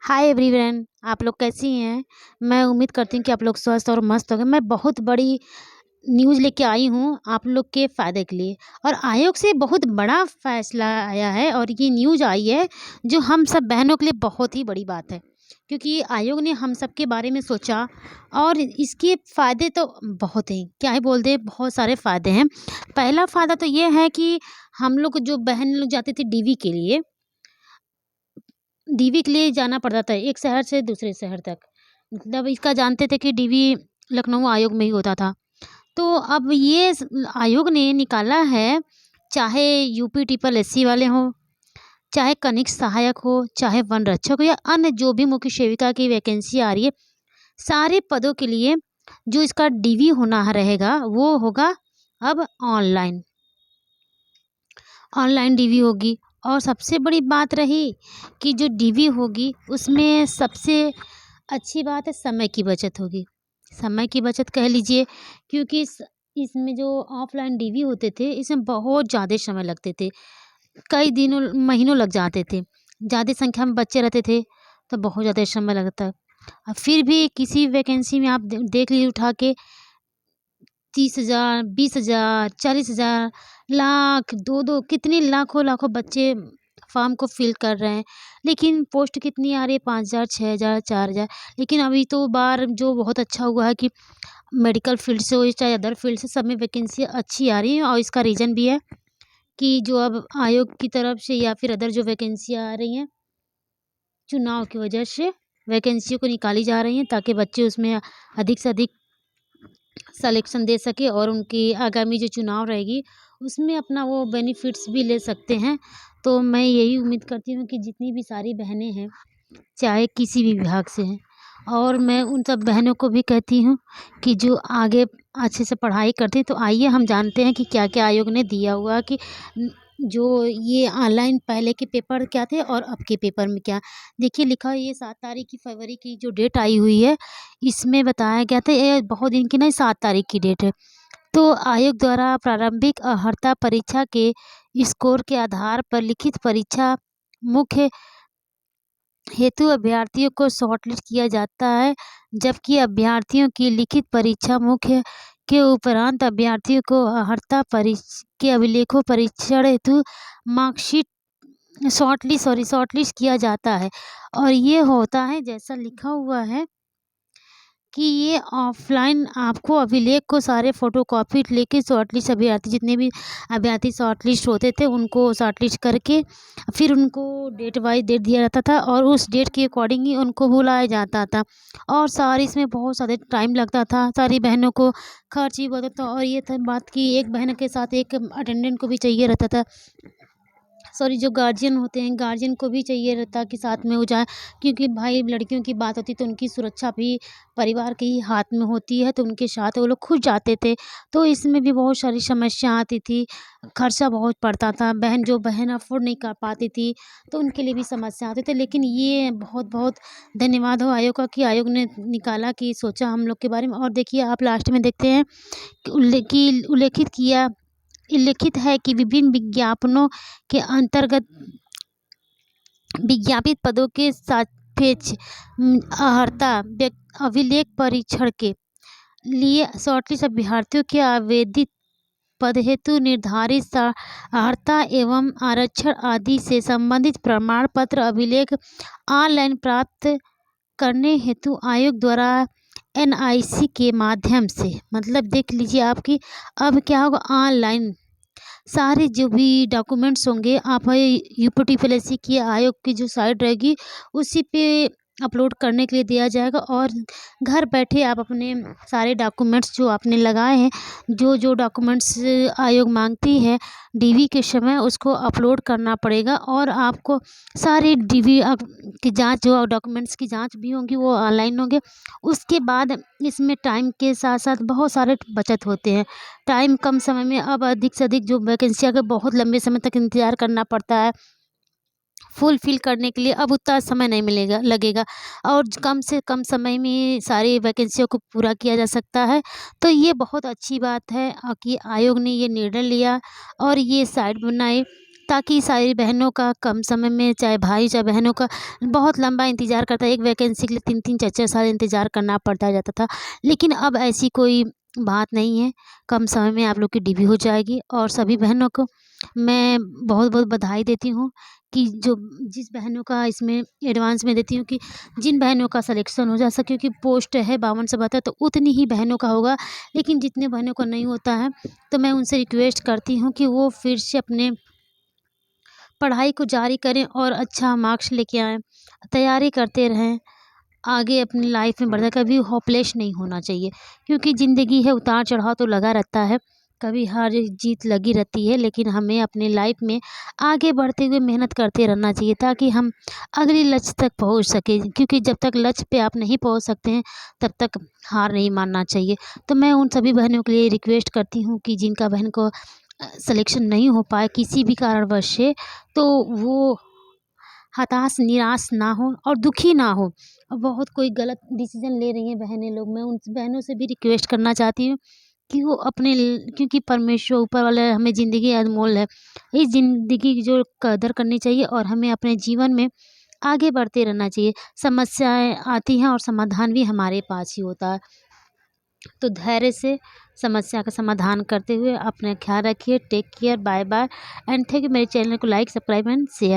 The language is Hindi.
हाय एवरीवन, आप लोग कैसी हैं? मैं उम्मीद करती हूँ कि आप लोग स्वस्थ और मस्त होंगे। मैं बहुत बड़ी न्यूज़ लेके आई हूँ आप लोग के फ़ायदे के लिए और आयोग से बहुत बड़ा फ़ैसला आया है और ये न्यूज़ आई है जो हम सब बहनों के लिए बहुत ही बड़ी बात है। क्योंकि आयोग ने हम सब के बारे में सोचा और इसके फ़ायदे तो बहुत हैं, क्या ही बोल दें, बहुत सारे फ़ायदे हैं। पहला फ़ायदा तो ये है कि हम लोग जो बहन लोग जाते थे डीवी के लिए, डीवी के लिए जाना पड़ता था एक शहर से दूसरे शहर तक। मतलब इसका जानते थे कि डीवी लखनऊ आयोग में ही होता था। तो अब ये आयोग ने निकाला है, चाहे यूपी ट्रिपल एससी वाले हों, चाहे कनिष्ठ सहायक हो, चाहे वन रक्षक हो या अन्य जो भी मुख्य सेविका की वैकेंसी आ रही है, सारे पदों के लिए जो इसका डीवी होना रहेगा वो होगा अब ऑनलाइन। ऑनलाइन डीवी होगी और सबसे बड़ी बात रही कि जो डीवी होगी उसमें सबसे अच्छी बात है, समय की बचत होगी। समय की बचत कह लीजिए, क्योंकि इसमें जो ऑफ़लाइन डीवी होते थे इसमें बहुत ज़्यादा समय लगते थे। कई दिनों महीनों लग जाते थे। ज़्यादा संख्या में बच्चे रहते थे तो बहुत ज़्यादा समय लगता। फिर भी किसी वैकेंसी में आप देख लीजिए उठा के 30,000, 20,000, 40,000, लाख, 2-2 कितने लाखों-लाखों बच्चे फ़ॉर्म को फ़िल कर रहे हैं। लेकिन पोस्ट कितनी आ रही है, 5,000, 6,000, 4,000। लेकिन अभी तो बार जो बहुत अच्छा हुआ है कि मेडिकल फ़ील्ड से हो चाहे अदर फ़ील्ड से, सब में वैकेंसी अच्छी आ रही हैं और इसका रीज़न भी है कि जो अब आयोग की तरफ से या फिर अदर जो वैकेंसी आ रही हैं, चुनाव की वजह से वैकेंसियों को निकाली जा रही हैं ताकि बच्चे उसमें अधिक से अधिक सलेक्शन दे सके और उनकी आगामी जो चुनाव रहेगी उसमें अपना वो बेनिफिट्स भी ले सकते हैं। तो मैं यही उम्मीद करती हूँ कि जितनी भी सारी बहनें हैं, चाहे किसी भी विभाग से हैं, और मैं उन सब बहनों को भी कहती हूँ कि जो आगे अच्छे से पढ़ाई करती हैं, तो आइए हम जानते हैं कि क्या-क्या आयोग ने दिया हुआ कि जो ये ऑनलाइन पहले के पेपर क्या थे और अब के पेपर में क्या। देखिए लिखा है ये 7 तारीख की फरवरी की जो डेट आई हुई है, इसमें बताया गया था, ये बहुत दिन की नहीं, 7 तारीख की डेट है। तो आयोग द्वारा प्रारंभिक अर्हता परीक्षा के स्कोर के आधार पर लिखित परीक्षा मुख्य हेतु अभ्यर्थियों को शॉर्टलिस्ट किया जाता है, जबकि अभ्यर्थियों की लिखित परीक्षा मुख्य के उपरांत अभ्यर्थियों को अर्हता के अभिलेखों परीक्षण हेतु मार्कशीट शॉर्टलिस्ट किया जाता है। और ये होता है जैसा लिखा हुआ है कि ये ऑफ़लाइन आपको अभिलेख को सारे फ़ोटोकॉपी लेके शॉर्टलिस्ट अभ्यर्थी जितने भी अभ्यर्थी शॉर्टलिस्ट होते थे उनको शॉर्टलिस्ट करके फिर उनको डेट वाइज़ डेट दिया जाता था और उस डेट के अकॉर्डिंग ही उनको बुलाया जाता था। और सारी इसमें बहुत ज़्यादा टाइम लगता था, सारी बहनों को खर्च भी बहुत था और ये था बात कि एक बहन के साथ एक अटेंडेंट को भी चाहिए रहता था। सॉरी, जो गार्जियन होते हैं, गार्जियन को भी चाहिए रहता कि साथ में हो जाए, क्योंकि भाई लड़कियों की बात होती तो उनकी सुरक्षा भी परिवार के ही हाथ में होती है, तो उनके साथ वो लोग खुद जाते थे। तो इसमें भी बहुत सारी समस्या आती थी, खर्चा बहुत पड़ता था, बहन अफ़ोर्ड नहीं कर पाती थी, तो उनके लिए भी समस्या आते थे। लेकिन ये बहुत-बहुत धन्यवाद हो आयोग का कि आयोग ने निकाला कि सोचा हम लोग के बारे में। और देखिए आप लास्ट में देखते हैं कि उल्लेखित है कि विभिन्न विज्ञापनों के अंतर्गत विज्ञापित पदों के सापेक्ष अर्हता अभिलेख परीक्षण के लिए शॉर्टलिस्ट अभ्यर्थियों के आवेदित पद हेतु निर्धारित अर्हता एवं आरक्षण आदि से संबंधित प्रमाण पत्र अभिलेख ऑनलाइन प्राप्त करने हेतु आयोग द्वारा एनआईसी के माध्यम से, मतलब देख लीजिए आपकी अब क्या होगा, ऑनलाइन सारे जो भी डॉक्यूमेंट्स होंगे आप यूपीटीपीएससी की आयोग की जो साइट रहेगी उसी पे अपलोड करने के लिए दिया जाएगा और घर बैठे आप अपने सारे डॉक्यूमेंट्स जो आपने लगाए हैं, जो जो डॉक्यूमेंट्स आयोग मांगती है डीवी के समय, उसको अपलोड करना पड़ेगा और आपको सारे डीवी की जांच, जो डॉक्यूमेंट्स की जांच भी होंगी वो ऑनलाइन होंगे। उसके बाद इसमें टाइम के साथ साथ बहुत सारे बचत होते हैं। टाइम कम समय में अब अधिक से अधिक जो वैकेंसी अगर बहुत लंबे समय तक इंतज़ार करना पड़ता है फुलफ़िल करने के लिए, अब उतना समय नहीं मिलेगा लगेगा और कम से कम समय में सारी वैकेंसियों को पूरा किया जा सकता है। तो ये बहुत अच्छी बात है कि आयोग ने ये निर्णय लिया और ये साइट बनाई ताकि सारी बहनों का कम समय में, चाहे भाई चाहे बहनों का बहुत लंबा इंतज़ार करता है। एक वैकेंसी के लिए 3-3 4-4 साल इंतज़ार करना पड़ता जाता था। लेकिन अब ऐसी कोई बात नहीं है, कम समय में आप लोग की डिग्री हो जाएगी। और सभी बहनों को मैं बहुत-बहुत बधाई देती हूँ कि जो जिस बहनों का इसमें एडवांस में देती हूँ कि जिन बहनों का सिलेक्शन हो जाए, क्योंकि पोस्ट है 52 से 72, तो उतनी ही बहनों का होगा। लेकिन जितने बहनों का नहीं होता है, तो मैं उनसे रिक्वेस्ट करती हूँ कि वो फिर से अपने पढ़ाई को जारी करें और अच्छा मार्क्स लेके आएँ, तैयारी करते रहें, आगे अपनी लाइफ में बढ़ें। कभी होपलेस नहीं होना चाहिए, क्योंकि ज़िंदगी है, उतार-चढ़ाव तो लगा रहता है, कभी हार-जीत लगी रहती है। लेकिन हमें अपनी लाइफ में आगे बढ़ते हुए मेहनत करते रहना चाहिए, ताकि हम अगले लक्ष्य तक पहुँच सकें, क्योंकि जब तक लक्ष्य पे आप नहीं पहुँच सकते हैं, तब तक हार नहीं मानना चाहिए। तो मैं उन सभी बहनों के लिए रिक्वेस्ट करती हूँ कि जिनका बहन को सिलेक्शन नहीं हो पाए किसी भी कारणवश से, तो वो हताश, निराश ना हो और दुखी ना हो। बहुत कोई गलत डिसीज़न ले रही हैं बहनें लोग, मैं उन बहनों से भी रिक्वेस्ट करना चाहती हूँ कि वो अपने ल क्योंकि परमेश्वर ऊपर वाला हमें ज़िंदगी अनमोल है। इस ज़िंदगी की जो कदर करनी चाहिए और हमें अपने जीवन में आगे बढ़ते रहना चाहिए। समस्याएँ आती हैं और समाधान भी हमारे पास ही होता है। तो धैर्य से समस्या का समाधान करते हुए अपना ख़्याल रखिए। Take care, bye bye and thank you. मेरे चैनल को लाइक, सब्सक्राइब एंड शेयर।